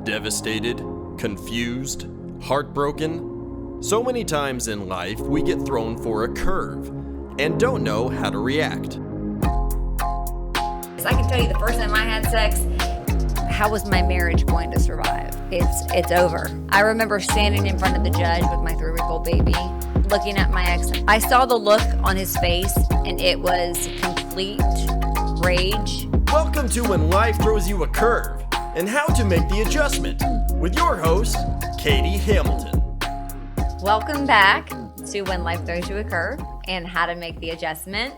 Devastated, confused, heartbroken. So many times in life we get thrown for a curve and don't know how to react. I can tell you the first time I had sex, how was my marriage going to survive? It's over. I remember standing in front of the judge with my 3-week-old baby, looking at my ex. I saw the look on his face and it was complete rage. Welcome to When Life Throws You a Curve and How to Make the Adjustment with your host, Katie Hamilton. Welcome back to When Life Throws You a Curve and How to Make the Adjustment.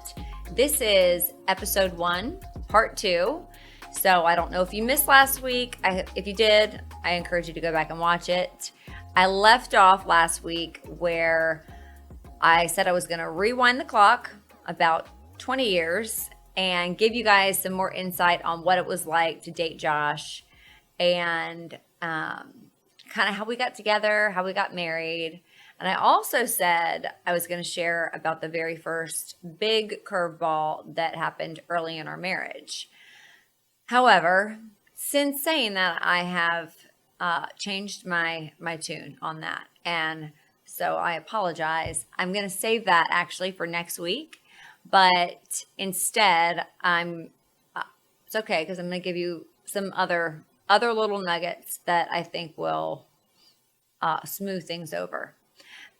This is episode 1, part 2. So I don't know if you missed last week. If you did, I encourage you to go back and watch it. I left off last week where I said I was going to rewind the clock about 20 years and give you guys some more insight on what it was like to date Josh and kind of how we got together, how we got married. And I also said I was going to share about the very first big curveball that happened early in our marriage. However, since saying that, I have changed my tune on that. And so I apologize. I'm going to save that actually for next week. But instead, it's okay because I'm going to give you some other little nuggets that I think will smooth things over.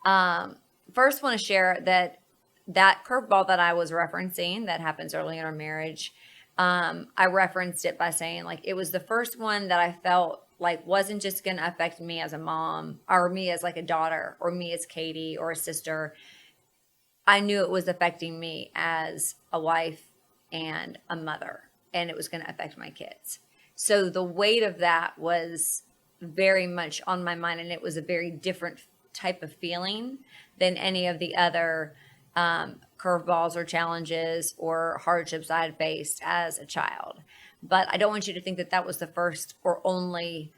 First, want to share that curveball that I was referencing that happens early in our marriage. I referenced it by saying like it was the first one that I felt like wasn't just going to affect me as a mom or me as like a daughter or me as Katie or a sister. I knew it was affecting me as a wife and a mother, and it was going to affect my kids. So the weight of that was very much on my mind, and it was a very different type of feeling than any of the other curveballs or challenges or hardships I had faced as a child. But I don't want you to think that that was the first or only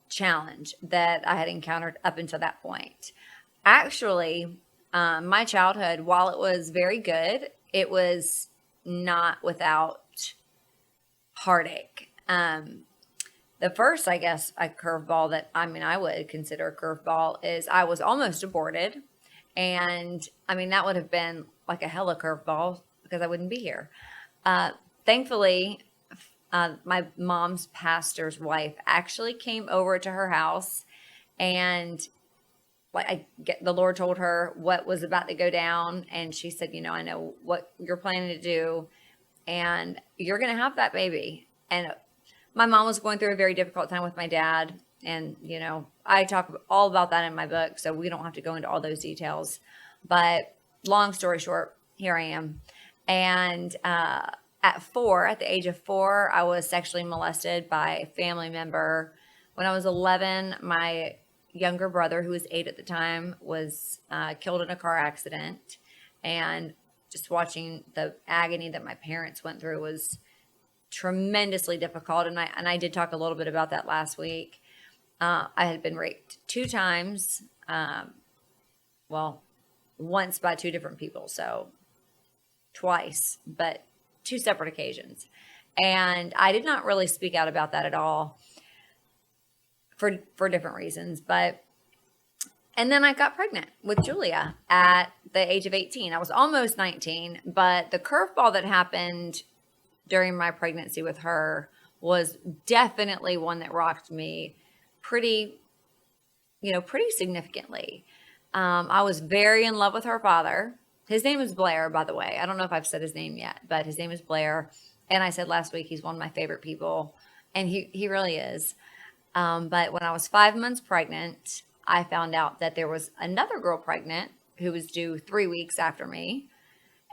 challenge that I had encountered up until that point. Actually, my childhood, while it was very good, it was not without heartache. The first, I guess, a curveball that I would consider a curveball is I was almost aborted. And that would have been like a hella curveball because I wouldn't be here. Thankfully, my mom's pastor's wife actually came over to her house and the Lord told her what was about to go down. And she said, I know what you're planning to do and you're going to have that baby. And my mom was going through a very difficult time with my dad. And, I talk all about that in my book, so we don't have to go into all those details. But long story short, here I am. And at the age of 4, I was sexually molested by a family member. When I was 11, my younger brother, who was 8 at the time, was killed in a car accident. And just watching the agony that my parents went through was tremendously difficult. And I did talk a little bit about that last week. I had been raped 2 times. Once by 2 different people. So twice, but 2 separate occasions. And I did not really speak out about that at all for different reasons. And then I got pregnant with Julia at the age of 18. I was almost 19, but the curveball that happened during my pregnancy with her was definitely one that rocked me pretty significantly. I was very in love with her father. His name is Blair, by the way. I don't know if I've said his name yet, but his name is Blair. And I said last week, he's one of my favorite people. And he really is. But when I was 5 months pregnant, I found out that there was another girl pregnant who was due 3 weeks after me.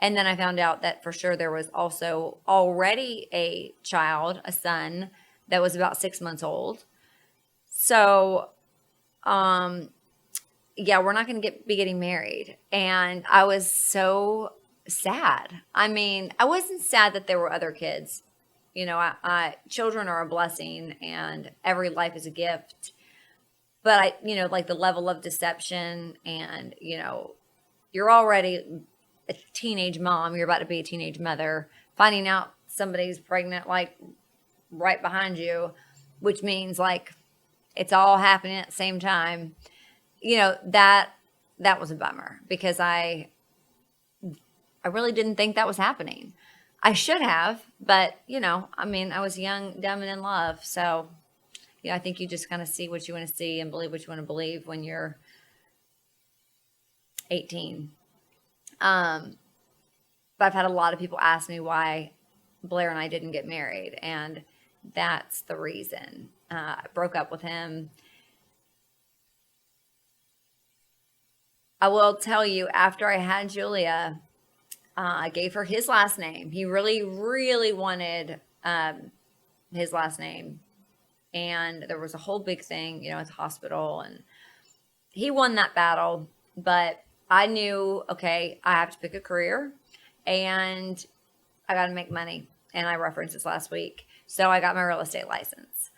And then I found out that for sure there was also already a child, a son, that was about 6 months old. So, we're not going to be getting married. And I was so sad. I wasn't sad that there were other kids. Children are a blessing and every life is a gift. But the level of deception and, you're already a teenage mom. You're about to be a teenage mother. Finding out somebody's pregnant, right behind you. which means like it's all happening at the same time. That was a bummer because I really didn't think that was happening. I should have, but I was young, dumb, and in love. So, I think you just kind of see what you want to see and believe what you want to believe when you're 18. But I've had a lot of people ask me why Blair and I didn't get married, and that's the reason. I broke up with him. I will tell you, after I had Julia, I gave her his last name. He really, really wanted his last name. And there was a whole big thing, at the hospital. And he won that battle. But I knew, okay, I have to pick a career. And I got to make money. And I referenced this last week. So I got my real estate license.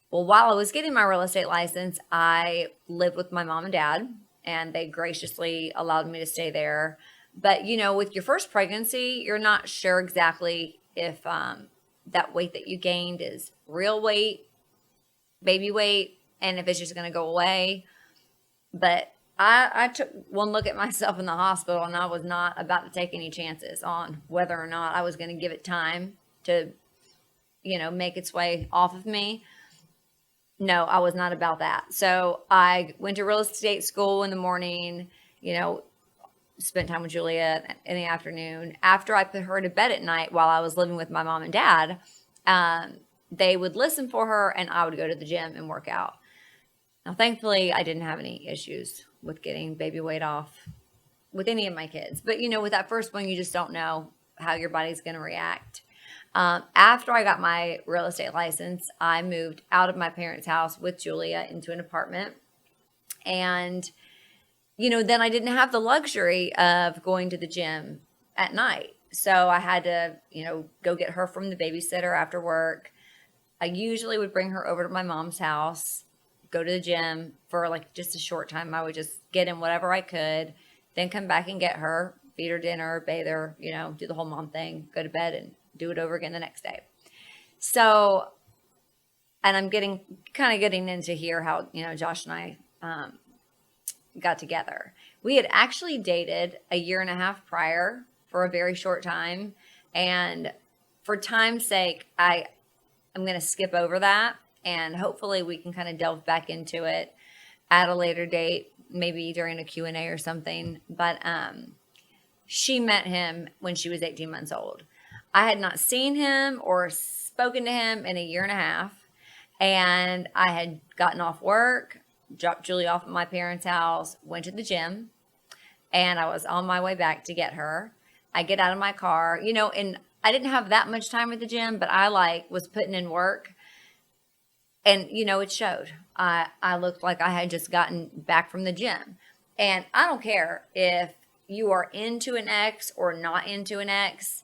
Well, while I was getting my real estate license, I lived with my mom and dad. And they graciously allowed me to stay there. But, with your first pregnancy, you're not sure exactly if that weight that you gained is real weight, baby weight, and if it's just going to go away. But I took one look at myself in the hospital, and I was not about to take any chances on whether or not I was going to give it time to, make its way off of me. No, I was not about that. So I went to real estate school in the morning, spent time with Julia in the afternoon. After I put her to bed at night while I was living with my mom and dad, they would listen for her and I would go to the gym and work out. Now, thankfully, I didn't have any issues with getting baby weight off with any of my kids. But, with that first one, you just don't know how your body's going to react. After I got my real estate license, I moved out of my parents' house with Julia into an apartment. And, then I didn't have the luxury of going to the gym at night. So I had to, go get her from the babysitter after work. I usually would bring her over to my mom's house, go to the gym for like just a short time. I would just get in whatever I could, then come back and get her, feed her dinner, bathe her, do the whole mom thing, go to bed and do it over again the next day. So, and I'm getting into here how, Josh and I got together. We had actually dated a year and a half prior for a very short time. And for time's sake, I'm going to skip over that. And hopefully we can kind of delve back into it at a later date, maybe during a Q&A or something. But she met him when she was 18 months old. I had not seen him or spoken to him in a year and a half. And I had gotten off work, dropped Julie off at my parents' house, went to the gym, and I was on my way back to get her. I get out of my car, and I didn't have that much time at the gym, but I was putting in work. And, it showed. I looked like I had just gotten back from the gym. And I don't care if you are into an ex or not into an ex.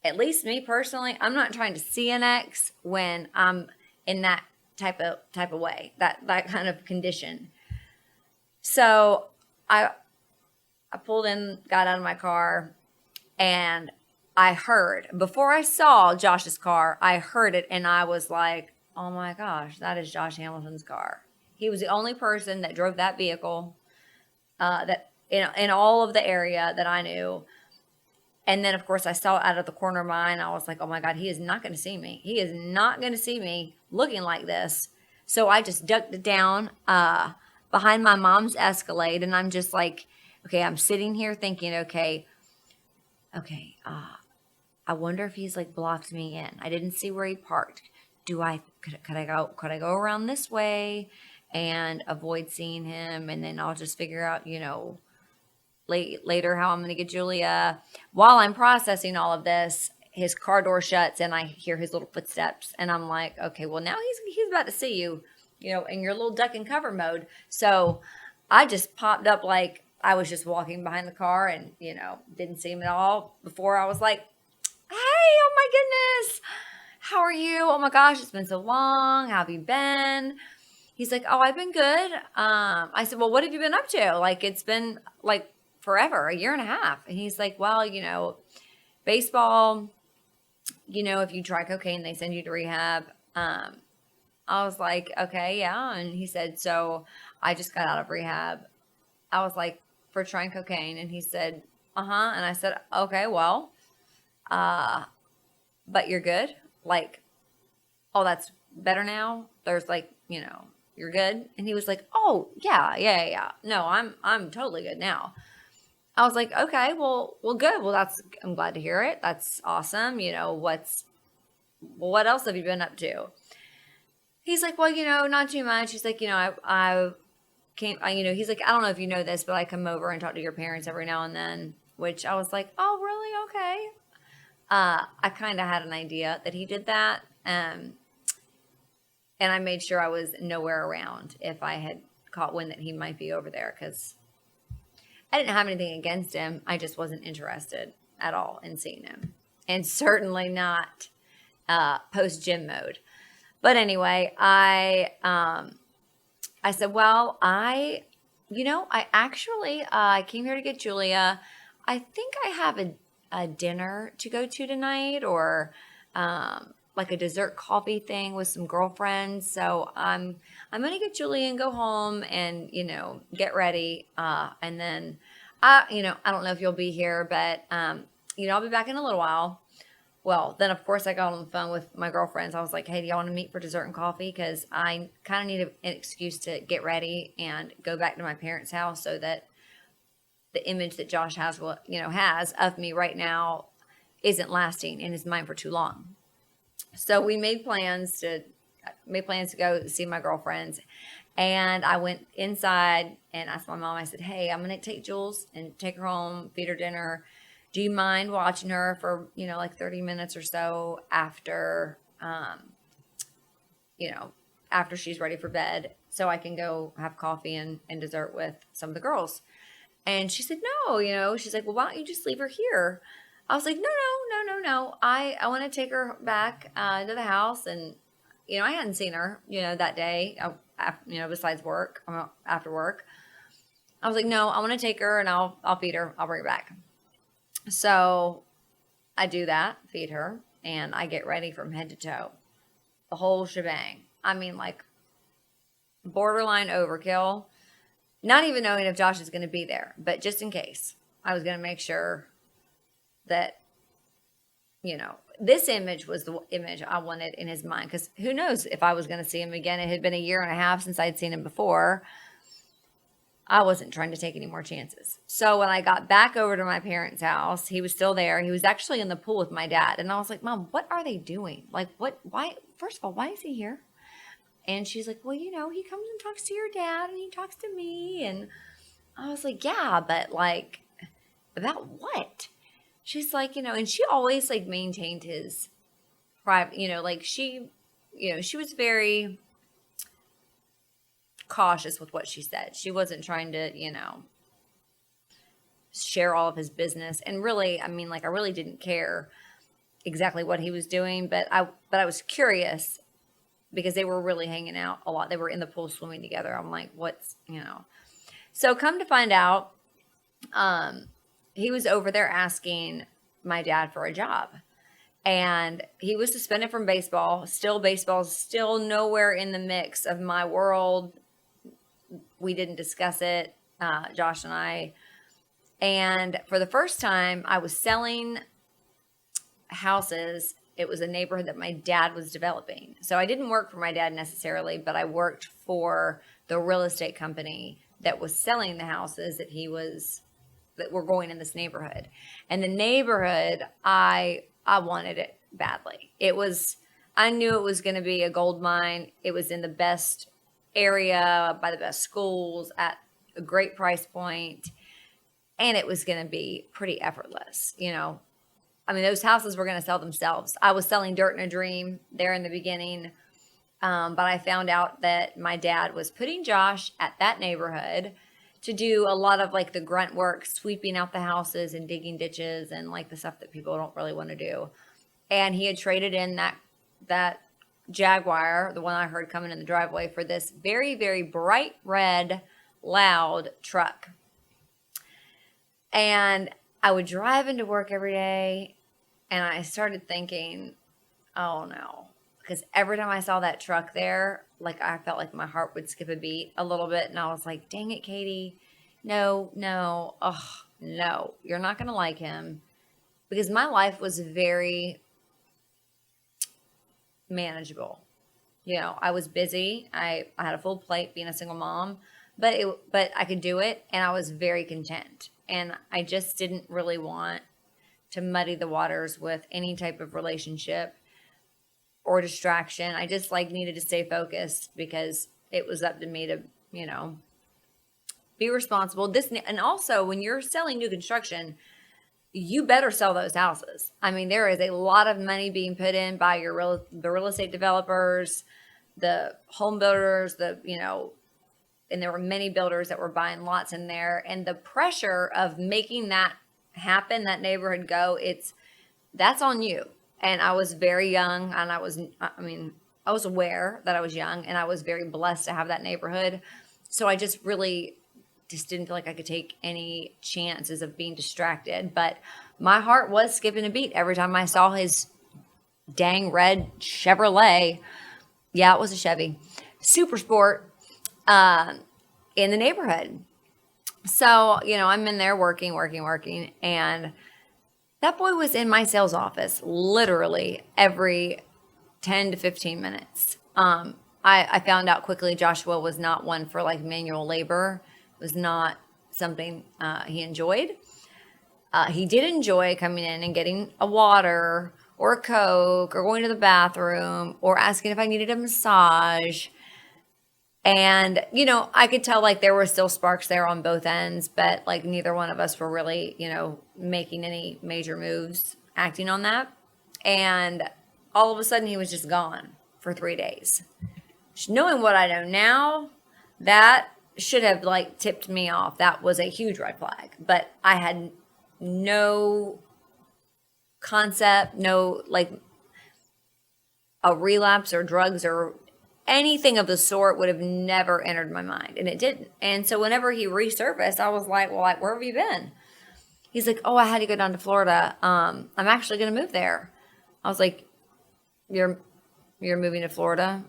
At least me personally, I'm not trying to see an ex when I'm in that type of way, that kind of condition. So I pulled in, got out of my car, and I heard, before I saw Josh's car, I heard it, and I was like, oh my gosh, that is Josh Hamilton's car. He was the only person that drove that vehicle that in all of the area that I knew. And then, of course, I saw it out of the corner of my eye, and I was like, oh my God, he is not going to see me. He is not going to see me looking like this. So I just ducked it down behind my mom's Escalade, and I'm just like, okay, I'm sitting here thinking, okay, I wonder if he's like blocked me in. I didn't see where he parked. Could I go around this way and avoid seeing him, and then I'll just figure out, later how I'm going to get Julia. While I'm processing all of this, his car door shuts and I hear his little footsteps, and I'm like, okay, well now he's about to see you, in your little duck and cover mode. So I just popped up like I was just walking behind the car and, didn't see him at all. Before I was like, hey, oh my goodness, how are you? Oh my gosh, it's been so long. How have you been? He's like, oh, I've been good. I said, well, what have you been up to? Like, it's been like forever, a year and a half. And he's like, well, baseball, if you try cocaine, they send you to rehab. I was like, okay, yeah. And he said, so I just got out of rehab. I was like, for trying cocaine. And he said, uh-huh. And I said, okay, well, but you're good. Like, oh, that's better now. There's like, you're good. And he was like, oh, yeah. No, I'm totally good now. I was like, okay, well, good. Well, I'm glad to hear it. That's awesome. What else have you been up to? He's like, well, not too much. He's like, I came, he's like, I don't know if you know this, but I come over and talk to your parents every now and then, which I was like, oh, really? Okay. I kind of had an idea that he did that. And I made sure I was nowhere around if I had caught wind that he might be over there, because I didn't have anything against him. I just wasn't interested at all in seeing him, and certainly not post gym mode. But anyway, I said, well, I actually I came here to get Julia. I think I have a dinner to go to tonight, or like a dessert coffee thing with some girlfriends. So I'm gonna get Julia and go home and get ready. And then I don't know if you'll be here, but I'll be back in a little while. Well, then of course I got on the phone with my girlfriends. I was like, hey, do y'all want to meet for dessert and coffee? Because I kind of need an excuse to get ready and go back to my parents' house, so that the image that Josh has of me right now isn't lasting in his mind for too long. So we made plans to go see my girlfriends. And I went inside and asked my mom, I said, hey, I'm going to take Jules and take her home, feed her dinner. Do you mind watching her for, like 30 minutes or so after, after she's ready for bed, so I can go have coffee and dessert with some of the girls? And she said, no, she's like, well, why don't you just leave her here? I was like, no. I want to take her back to the house. And, I hadn't seen her, that day, besides work, after work. I was like, no, I want to take her and I'll feed her. I'll bring her back. So I do that, feed her, and I get ready from head to toe. The whole shebang. I mean, like, borderline overkill. Not even knowing if Josh is going to be there, but just in case, I was going to make sure that, this image was the image I wanted in his mind. Because who knows if I was going to see him again. It had been a year and a half since I'd seen him before. I wasn't trying to take any more chances. So when I got back over to my parents' house, he was still there. He was actually in the pool with my dad. And I was like, Mom, what are they doing? Like, why, first of all, why is he here? And she's like, well, he comes and talks to your dad and he talks to me. And I was like, yeah, but like, about what? She's like, and she always like maintained his private, like she was very cautious with what she said. She wasn't trying to, share all of his business. And really, I mean, like, I really didn't care exactly what he was doing, but I was curious because they were really hanging out a lot. They were in the pool swimming together. I'm like, So come to find out, he was over there asking my dad for a job. And he was suspended from baseball. Baseball's still nowhere in the mix of my world. We didn't discuss it, Josh and I. And for the first time, I was selling houses. It was a neighborhood that my dad was developing. So I didn't work for my dad necessarily, but I worked for the real estate company that was selling the houses that were going in this neighborhood. And the neighborhood, I wanted it badly. I knew it was going to be a gold mine. It was in the best area, by the best schools, at a great price point, and it was going to be pretty effortless. I mean, those houses were going to sell themselves. I was selling dirt in a dream there in the beginning, but I found out that my dad was putting Josh at that neighborhood to do a lot of like the grunt work, sweeping out the houses and digging ditches and like the stuff that people don't really want to do. And he had traded in that Jaguar, the one I heard coming in the driveway, for this very, very bright red, loud truck. And I would drive into work every day, and I started thinking, oh no, because every time I saw that truck there, like I felt like my heart would skip a beat a little bit. And I was like, dang it, Katie. No, no. Oh, no. You're not going to like him. Because my life was very manageable. I was busy. I had a full plate being a single mom, but I could do it, and I was very content. And I just didn't really want to muddy the waters with any type of relationship or distraction. I just needed to stay focused because it was up to me to, be responsible. And also when you're selling new construction, you better sell those houses. I mean, there is a lot of money being put in by the real estate developers, the home builders, and there were many builders that were buying lots in there. And the pressure of making that happen, that neighborhood go, that's on you. And I was very young, and I was aware that I was young, and I was very blessed to have that neighborhood. So I just didn't feel like I could take any chances of being distracted. But my heart was skipping a beat every time I saw his dang red Chevrolet. Yeah, it was a Chevy Super Sport in the neighborhood. So, I'm in there working. And that boy was in my sales office literally every 10 to 15 minutes. I found out quickly Joshua was not one for manual labor. It was not something he enjoyed. He did enjoy coming in and getting a water or a Coke or going to the bathroom or asking if I needed a massage. And, I could tell there were still sparks there on both ends, but neither one of us were really, making any major moves, acting on that. And all of a sudden he was just gone for 3 days. Knowing what I know now, that should have tipped me off. That was a huge red flag, but I had no concept, no a relapse or drugs or anything of the sort would have never entered my mind, and it didn't. And so whenever he resurfaced, I was like, well, where have you been? He's like, oh, I had to go down to Florida. I'm actually going to move there. I was like, you're moving to Florida?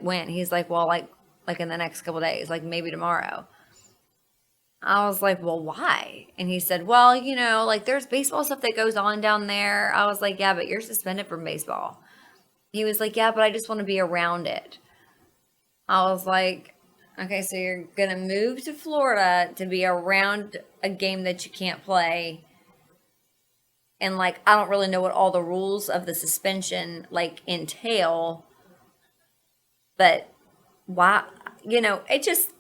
When? He's like, well, in the next couple of days, maybe tomorrow. I was like, well, why? And he said, well, there's baseball stuff that goes on down there. I was like, yeah, but you're suspended from baseball. He was like, yeah, but I just want to be around it. I was like, okay, so you're going to move to Florida to be around a game that you can't play. And I don't really know what all the rules of the suspension entail. But why, it just,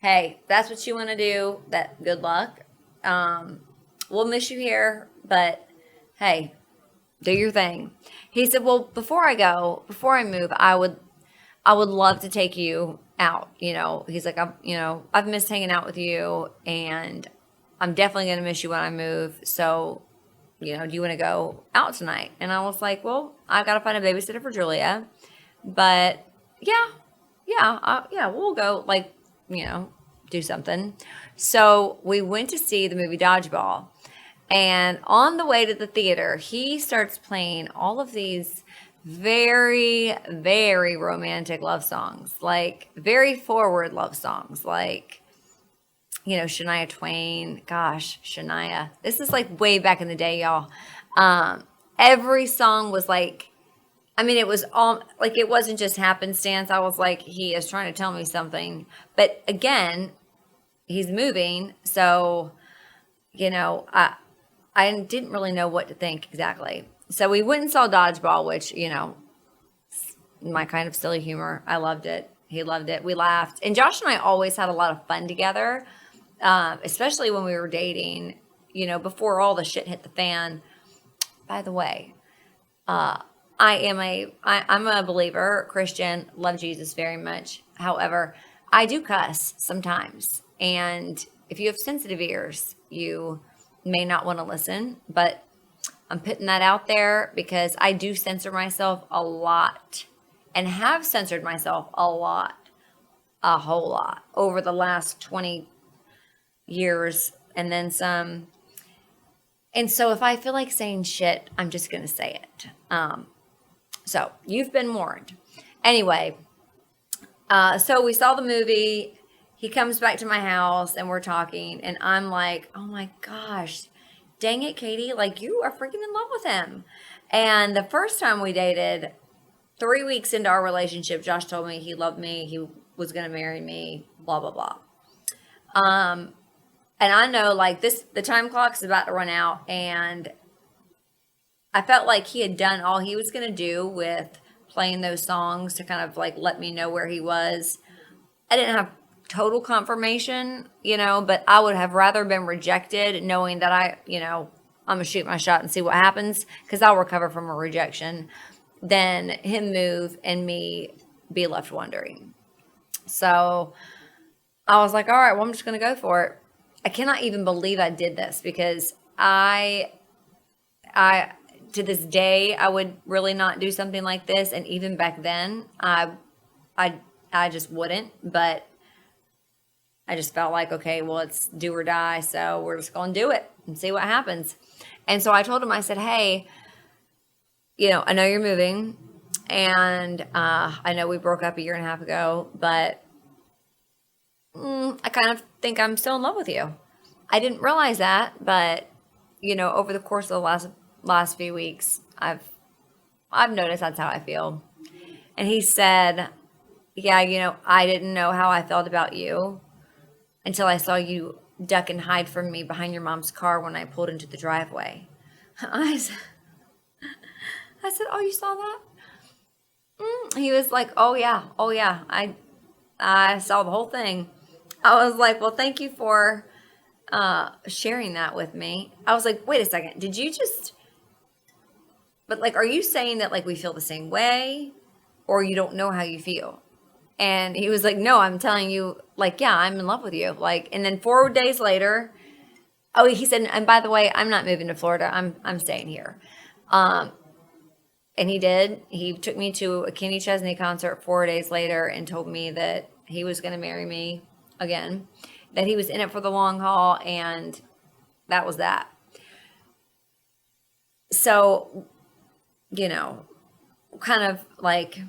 hey, that's what you want to do. That good luck. We'll miss you here, but hey, do your thing. He said, well, before I move, I would love to take you out. He's like, I've missed hanging out with you, and I'm definitely going to miss you when I move. So, do you want to go out tonight? And I was like, well, I've got to find a babysitter for Julia, but yeah, we'll go do something. So we went to see the movie Dodgeball. And on the way to the theater, he starts playing all of these very, very romantic love songs, very forward love songs, Shania Twain. Gosh, Shania. This is way back in the day, y'all. Every song was it was all it wasn't just happenstance. I was like, he is trying to tell me something. But again, he's moving. So, I didn't really know what to think exactly. So we went and saw Dodgeball, which, my kind of silly humor. I loved it. He loved it. We laughed. And Josh and I always had a lot of fun together, especially when we were dating, before all the shit hit the fan. By the way, I'm a believer, Christian, love Jesus very much. However, I do cuss sometimes. And if you have sensitive ears, you may not want to listen, but I'm putting that out there because I do censor myself a lot and have censored myself a whole lot over the last 20 years and then some. And so if I feel like saying shit, I'm just going to say it. So you've been warned. Anyway, so we saw the movie. He comes back to my house and we're talking, and I'm like, oh my gosh, dang it, Katie, like you are freaking in love with him. And the first time we dated, 3 weeks into our relationship, Josh told me he loved me, he was going to marry me, blah, blah, blah. And I know like this, the time clock's about to run out, and I felt like he had done all he was going to do with playing those songs to kind of like let me know where he was. I didn't have total confirmation, but I would have rather been rejected knowing that I'm going to shoot my shot and see what happens, because I'll recover from a rejection, than him move and me be left wondering. So I was like, all right, well, I'm just going to go for it. I cannot even believe I did this, because I to this day, I would really not do something like this. And even back then, I just wouldn't, but I just felt like, okay, well, it's do or die. So we're just going to do it and see what happens. And so I told him, I said, hey, I know you're moving, and I know we broke up a year and a half ago, but I kind of think I'm still in love with you. I didn't realize that, but over the course of the last few weeks, I've noticed that's how I feel. And he said, yeah, I didn't know how I felt about you until I saw you duck and hide from me behind your mom's car when I pulled into the driveway. I said, oh, you saw that? He was like, oh yeah, I saw the whole thing. I was like, well, thank you for sharing that with me. I was like, wait a second, did you just, but like, are you saying that like we feel the same way, or you don't know how you feel? And he was like, no, I'm telling you, like, yeah, I'm in love with you. Like, and then 4 days later, oh, he said, and by the way, I'm not moving to Florida. I'm staying here. And he did. He took me to a Kenny Chesney concert 4 days later and told me that he was going to marry me again, that he was in it for the long haul, and that was that. So, kind of like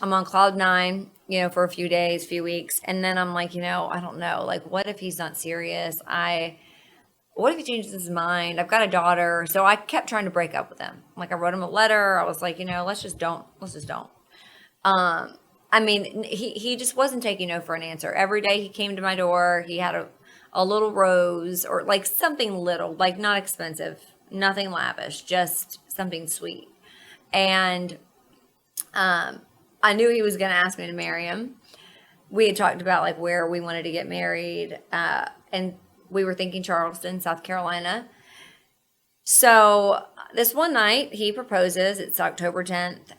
I'm on cloud nine, for a few days, few weeks. And then I'm like, I don't know, like, what if he's not serious? What if he changes his mind? I've got a daughter. So I kept trying to break up with him. Like, I wrote him a letter. I was like, let's just don't. I mean, he just wasn't taking no for an answer. Every day he came to my door, he had a little rose, or like something little, like not expensive, nothing lavish, just something sweet. And I knew he was going to ask me to marry him. We had talked about like where we wanted to get married, and we were thinking Charleston, South Carolina. So this one night he proposes. It's October 10th.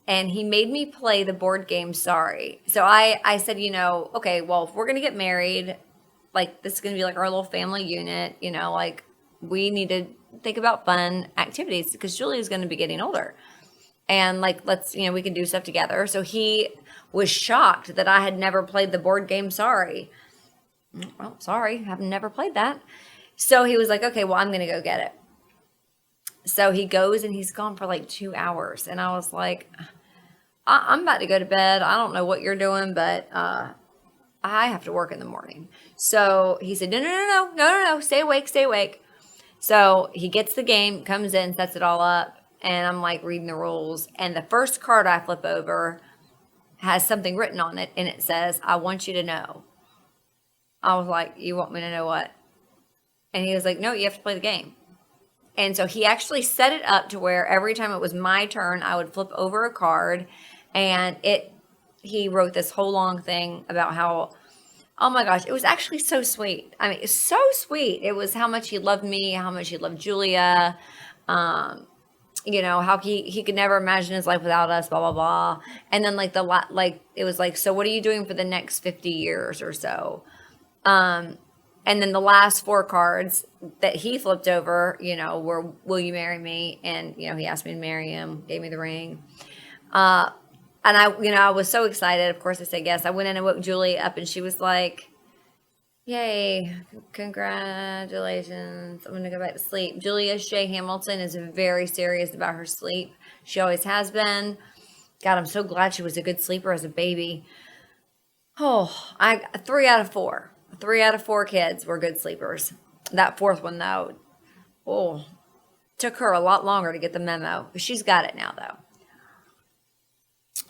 And he made me play the board game Sorry. So I said, okay, well, if we're going to get married, like this is going to be like our little family unit, like we need to think about fun activities, because Julie is going to be getting older. And like, let's, we can do stuff together. So he was shocked that I had never played the board game Sorry. Well, sorry, I've never played that. So he was like, okay, well, I'm going to go get it. So he goes and he's gone for like 2 hours. And I was like, I'm about to go to bed. I don't know what you're doing, but I have to work in the morning. So he said, no, stay awake. So he gets the game, comes in, sets it all up. And I'm like reading the rules. And the first card I flip over has something written on it. And it says, I want you to know. I was like, you want me to know what? And he was like, no, you have to play the game. And so he actually set it up to where every time it was my turn, I would flip over a card, and he wrote this whole long thing about how, oh my gosh, it was actually so sweet. I mean, it's so sweet. It was how much he loved me, how much he loved Julia, how he could never imagine his life without us, blah, blah, blah. And then it was like, so what are you doing for the next 50 years or so? And then the last 4 cards that he flipped over, were, will you marry me? And, he asked me to marry him, gave me the ring. And I was so excited. Of course I said yes. I went in and woke Julie up, and she was like, Yay. Congratulations. I'm going to go back to sleep. Julia Shea Hamilton is very serious about her sleep. She always has been. God, I'm so glad she was a good sleeper as a baby. Oh, 3 out of 4. 3 out of 4 kids were good sleepers. That fourth one, though, oh, took her a lot longer to get the memo. She's got it now, though.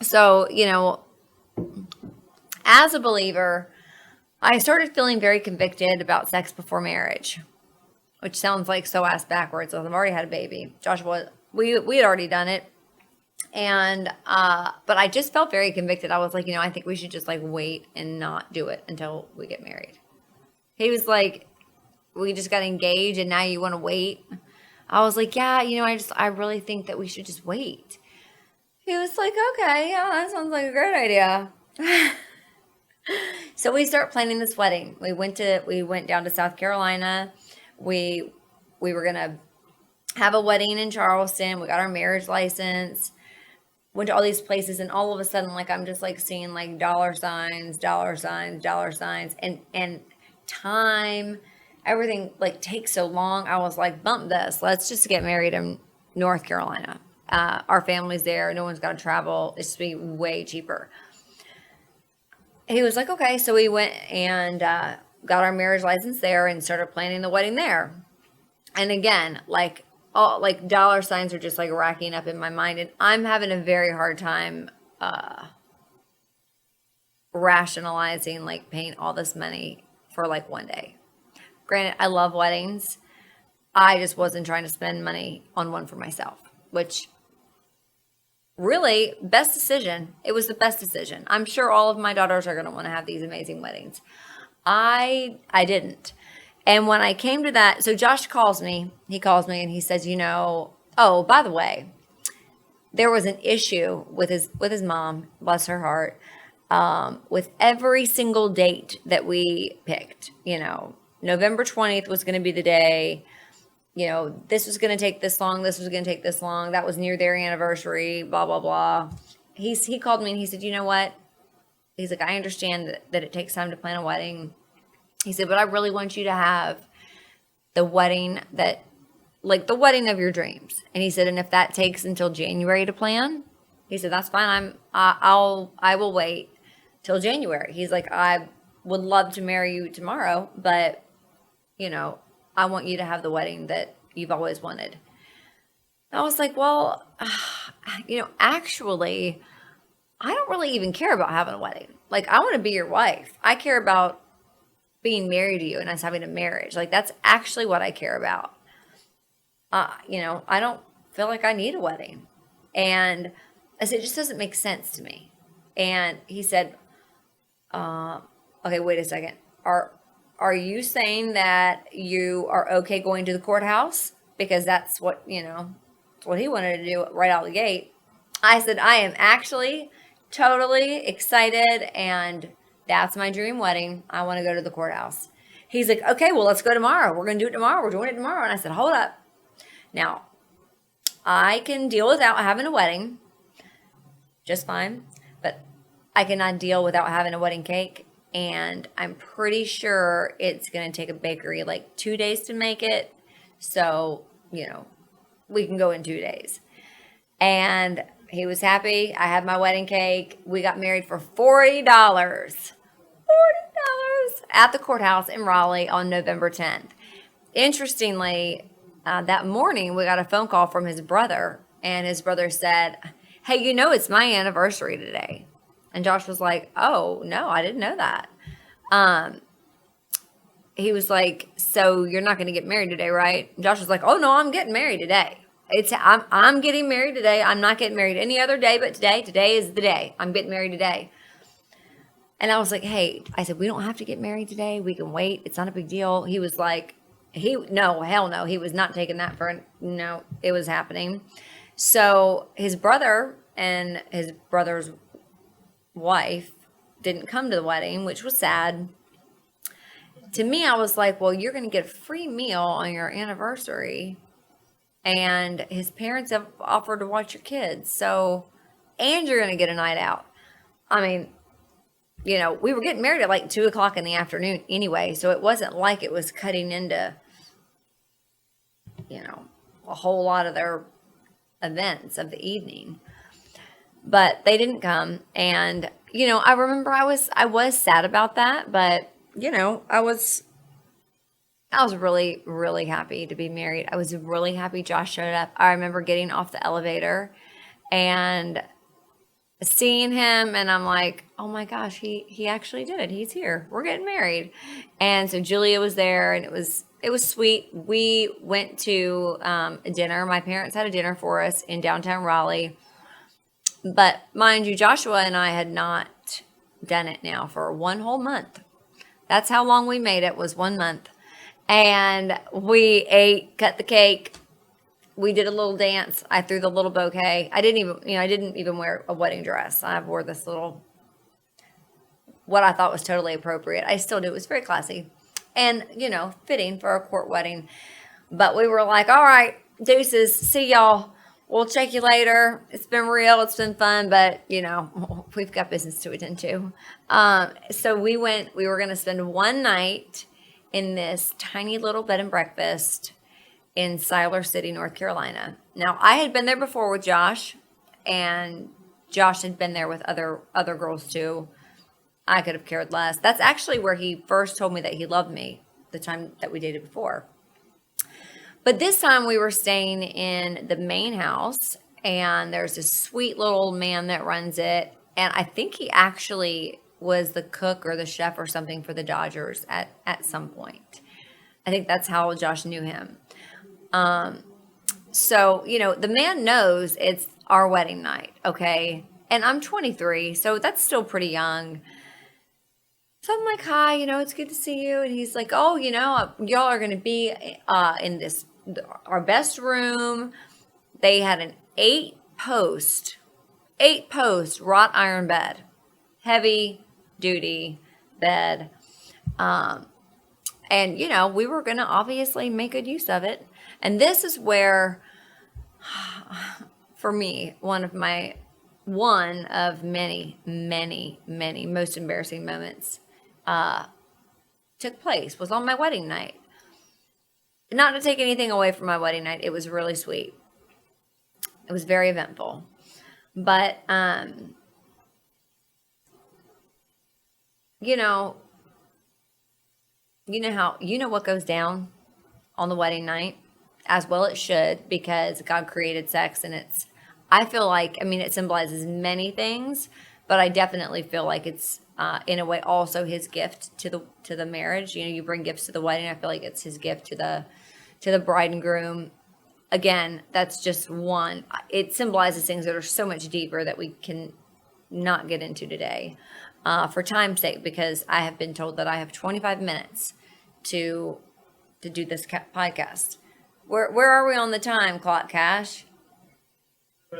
So, as a believer, I started feeling very convicted about sex before marriage, which sounds like so ass backwards. I've already had a baby. Joshua, we had already done it. And, but I just felt very convicted. I was like, I think we should just like wait and not do it until we get married. He was like, we just got engaged and now you want to wait. I was like, yeah, I really think that we should just wait. He was like, okay, yeah, that sounds like a great idea. So we start planning this wedding. We went down to South Carolina. We were gonna have a wedding in Charleston. We got our marriage license. Went to all these places, and all of a sudden, like I'm just like seeing like dollar signs, and time, everything like takes so long. I was like, bump this. Let's just get married in North Carolina. Our family's there. No one's got to travel. It's just be way cheaper. He was like, okay. So we went and got our marriage license there and started planning the wedding there. And again, like all like dollar signs are just like racking up in my mind, and I'm having a very hard time rationalizing like paying all this money for like one day. Granted, I love weddings. I just wasn't trying to spend money on one for myself, which really best decision. It was the best decision. I'm sure all of my daughters are going to want to have these amazing weddings. I didn't. And when I came to that, so Josh calls me. He calls me and he says, oh, by the way, there was an issue with his mom, bless her heart, with every single date that we picked. November 20th was going to be the day. This was going to take this long. This was going to take this long. That was near their anniversary, blah, blah, blah. He called me and he said, you know what? He's like, I understand that it takes time to plan a wedding. He said, but I really want you to have the wedding the wedding of your dreams. And he said, and if that takes until January to plan, he said, that's fine. I will wait till January. He's like, I would love to marry you tomorrow, but I want you to have the wedding that you've always wanted. I was like, well, actually, I don't really even care about having a wedding. Like, I want to be your wife. I care about being married to you and us having a marriage. Like, that's actually what I care about. I don't feel like I need a wedding. And I said, it just doesn't make sense to me. And he said, okay, wait a second. Are you saying that you are okay going to the courthouse? Because that's what he wanted to do right out of the gate. I said, I am actually totally excited, and that's my dream wedding. I want to go to the courthouse. He's like, okay, well, let's go tomorrow. We're going to do it tomorrow. We're doing it tomorrow. And I said, hold up. Now, I can deal without having a wedding just fine, but I cannot deal without having a wedding cake. And I'm pretty sure it's going to take a bakery like 2 days to make it. So, we can go in 2 days. And he was happy. I had my wedding cake. We got married for $40. $40 at the courthouse in Raleigh on November 10th. Interestingly, that morning we got a phone call from his brother, and his brother said, hey, it's my anniversary today. And Josh was like, oh, no, I didn't know that. He was like, so you're not going to get married today, right? And Josh was like, oh, no, I'm getting married today. I'm getting married today. I'm not getting married any other day but today. Today is the day. I'm getting married today. And I was like, hey, I said, we don't have to get married today. We can wait. It's not a big deal. He was like, no, hell no. He was not taking that no, it was happening. So his brother and his brother's wife didn't come to the wedding, which was sad. To me, I was like, well, you're going to get a free meal on your anniversary, and his parents have offered to watch your kids. So, and you're going to get a night out. I mean, we were getting married at like 2 o'clock in the afternoon anyway. So it wasn't like it was cutting into, a whole lot of their events of the evening. But they didn't come. And, I remember I was sad about that, but, I was really, really happy to be married. I was really happy Josh showed up. I remember getting off the elevator and seeing him, and I'm like, oh my gosh, he actually did. He's here. We're getting married. And so Julia was there, and it was sweet. We went to a dinner. My parents had a dinner for us in downtown Raleigh. But mind you, Joshua and I had not done it now for 1 whole month. That's how long we made it, was 1 month. And we ate, cut the cake. We did a little dance. I threw the little bouquet. I didn't even wear a wedding dress. I wore this little, what I thought was totally appropriate. I still do. It was very classy and, fitting for a court wedding. But we were like, all right, deuces, see y'all. We'll check you later. It's been real. It's been fun, but we've got business to attend to. So we were going to spend one night in this tiny little bed and breakfast in Siler City, North Carolina. Now, I had been there before with Josh, and Josh had been there with other girls too. I could have cared less. That's actually where he first told me that he loved me, the time that we dated before. But this time we were staying in the main house, and there's this sweet little man that runs it. And I think he actually was the cook or the chef or something for the Dodgers at some point. I think that's how Josh knew him. So, the man knows it's our wedding night, okay? And I'm 23, so that's still pretty young. So I'm like, hi, it's good to see you. And he's like, oh, y'all are going to be in our best room. They had an 8-post wrought iron bed, heavy duty bed. And, we were going to obviously make good use of it. And this is where, for me, one of many, many, many most embarrassing moments took place, was on my wedding night. Not to take anything away from my wedding night. It was really sweet. It was very eventful. But, what goes down on the wedding night, as well it should, because God created sex, and I feel like, it symbolizes many things, but I definitely feel like it's in a way also his gift to the marriage. You bring gifts to the wedding. I feel like it's his gift to the bride and groom. Again, that's just one. It symbolizes things that are so much deeper that we can not get into today for time's sake, because I have been told that I have 25 minutes to do this podcast. Where are we on the time clock, Cash? 8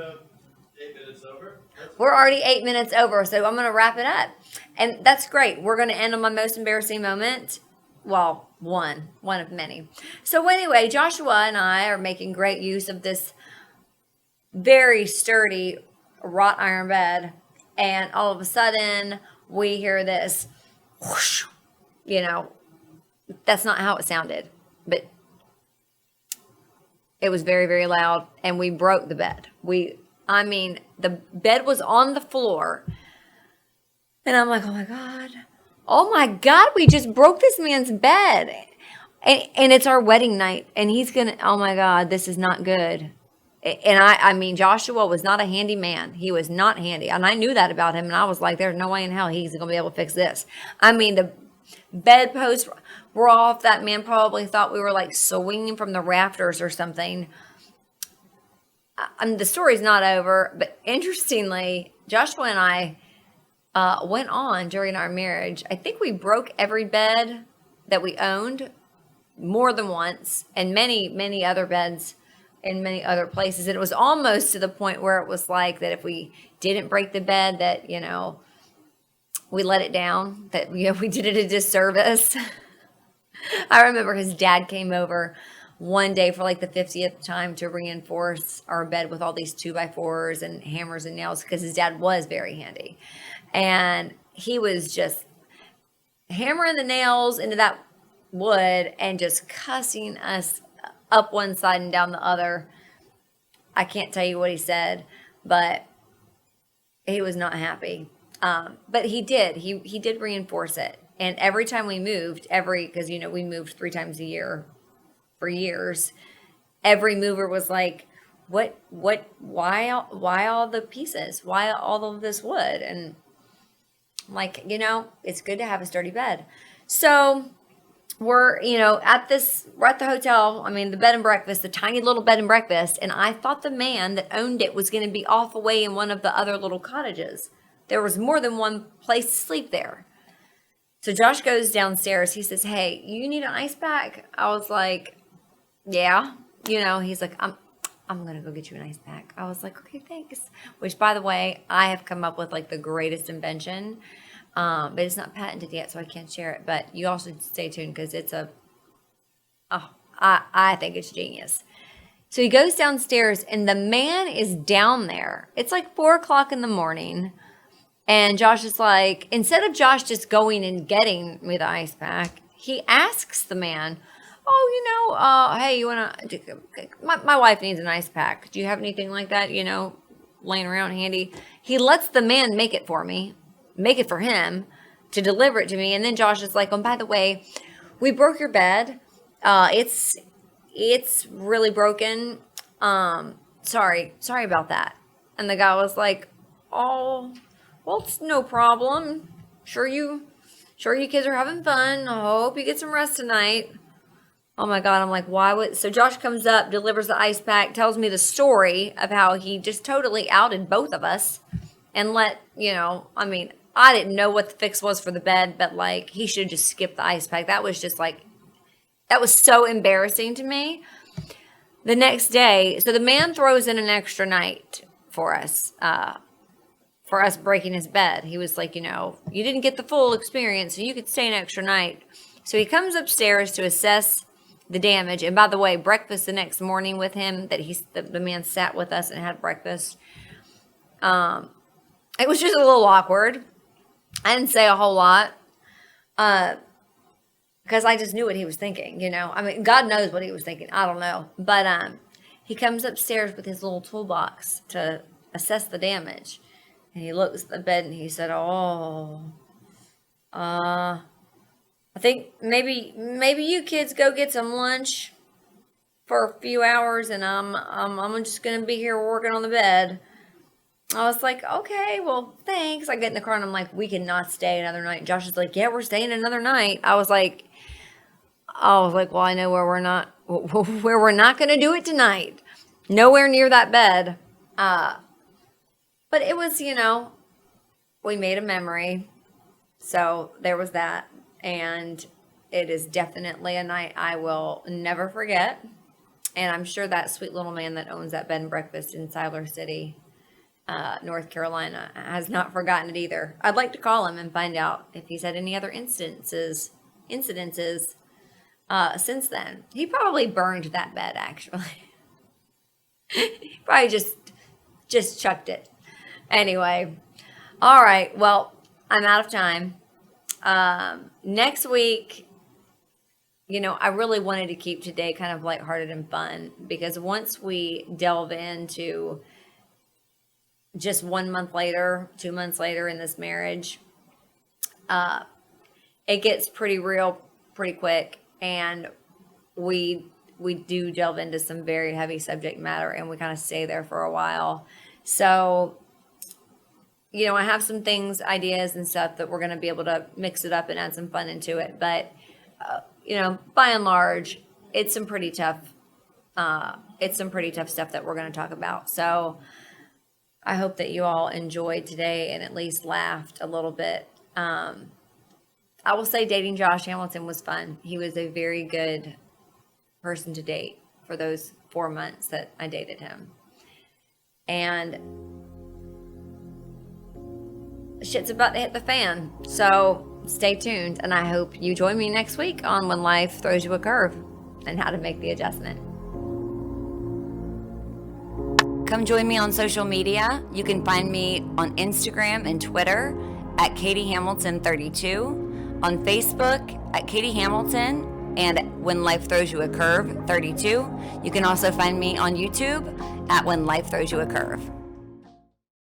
minutes over. We're already 8 minutes over, so I'm going to wrap it up. And that's great. We're going to end on my most embarrassing moment. Well, one of many. So anyway, Joshua and I are making great use of this very sturdy wrought iron bed. And all of a sudden, we hear this whoosh. That's not how it sounded, but it was very, very loud, and we broke the bed. The bed was on the floor, and I'm like, oh my God, we just broke this man's bed. And it's our wedding night, and he's gonna, oh my God, this is not good. And Joshua was not a handy man. He was not handy, and I knew that about him, and I was like, there's no way in hell he's gonna be able to fix this. The bedposts were off. That man probably thought we were like swinging from the rafters or something. The story's not over, but interestingly, Joshua and I went on during our marriage. I think we broke every bed that we owned more than once, and many, many other beds in many other places. And it was almost to the point where it was like that if we didn't break the bed, that, we let it down, that, we did it a disservice. I remember his dad came over one day for like the 50th time to reinforce our bed with all these 2x4s and hammers and nails, because his dad was very handy. And he was just hammering the nails into that wood and just cussing us up one side and down the other. I can't tell you what he said, but he was not happy. But he did reinforce it. And every time we moved, because we moved 3 times a year for years, every mover was like, why all the pieces? Why all of this wood? And I'm like, it's good to have a sturdy bed. So we're at the hotel. I mean, the bed and breakfast, the tiny little bed and breakfast. And I thought the man that owned it was going to be off away in one of the other little cottages. There was more than one place to sleep there. So Josh goes downstairs. He says, "Hey, you need an ice pack?" I was like, "Yeah." He's like, I'm going to go get you an ice pack. I was like, "Okay, thanks." Which, by the way, I have come up with like the greatest invention. But it's not patented yet, so I can't share it. But you all should stay tuned because I think it's genius. So he goes downstairs and the man is down there. It's like 4:00 in the morning. And Josh is like, instead of Josh just going and getting me the ice pack, he asks the man, hey, you want to, my wife needs an ice pack. Do you have anything like that, laying around handy? He lets the man make it for him to deliver it to me. And then Josh is like, "Oh, by the way, we broke your bed. It's really broken. Sorry about that." And the guy was like, "Oh, well, it's no problem. Sure you kids are having fun. I hope you get some rest tonight." Oh my God. I'm like, so Josh comes up, delivers the ice pack, tells me the story of how he just totally outed both of us and I didn't know what the fix was for the bed, but like he should have just skipped the ice pack. That was just that was so embarrassing to me. The next day, so the man throws in an extra night for us breaking his bed. He was like, you didn't get the full experience, so you could stay an extra night. So he comes upstairs to assess the damage. And by the way, breakfast the next morning with him, the man sat with us and had breakfast. It was just a little awkward. I didn't say a whole lot because I just knew what he was thinking, God knows what he was thinking. I don't know. But he comes upstairs with his little toolbox to assess the damage. And he looks at the bed and he said, I think maybe you kids go get some lunch for a few hours and I'm just going to be here working on the bed." I was like, "Okay, well, thanks." I get in the car and I'm like, "We cannot stay another night." Josh is like, "Yeah, we're staying another night." I was like, "Well, I know where we're not going to do it tonight. Nowhere near that bed." But it was, we made a memory. So there was that. And it is definitely a night I will never forget. And I'm sure that sweet little man that owns that bed and breakfast in Siler City, North Carolina, has not forgotten it either. I'd like to call him and find out if he's had any other incidences since then. He probably burned that bed, actually. He probably just chucked it. Anyway, all right. Well, I'm out of time. Next week, I really wanted to keep today kind of lighthearted and fun because once we delve into just 1 month later, 2 months later in this marriage, it gets pretty real pretty quick, and we do delve into some very heavy subject matter, and we kind of stay there for a while. So, I have some ideas and stuff that we're going to be able to mix it up and add some fun into it. But, by and large, it's some pretty tough stuff that we're going to talk about. So I hope that you all enjoyed today and at least laughed a little bit. I will say dating Josh Hamilton was fun. He was a very good person to date for those 4 months that I dated him. And shit's about to hit the fan. So stay tuned, and I hope you join me next week on When Life Throws You a Curve and how to make the adjustment. Come join me on social media. You can find me on Instagram and Twitter at Katie Hamilton 32, on Facebook at Katie Hamilton, and When Life Throws You a Curve 32. You can also find me on YouTube at When Life Throws You a Curve.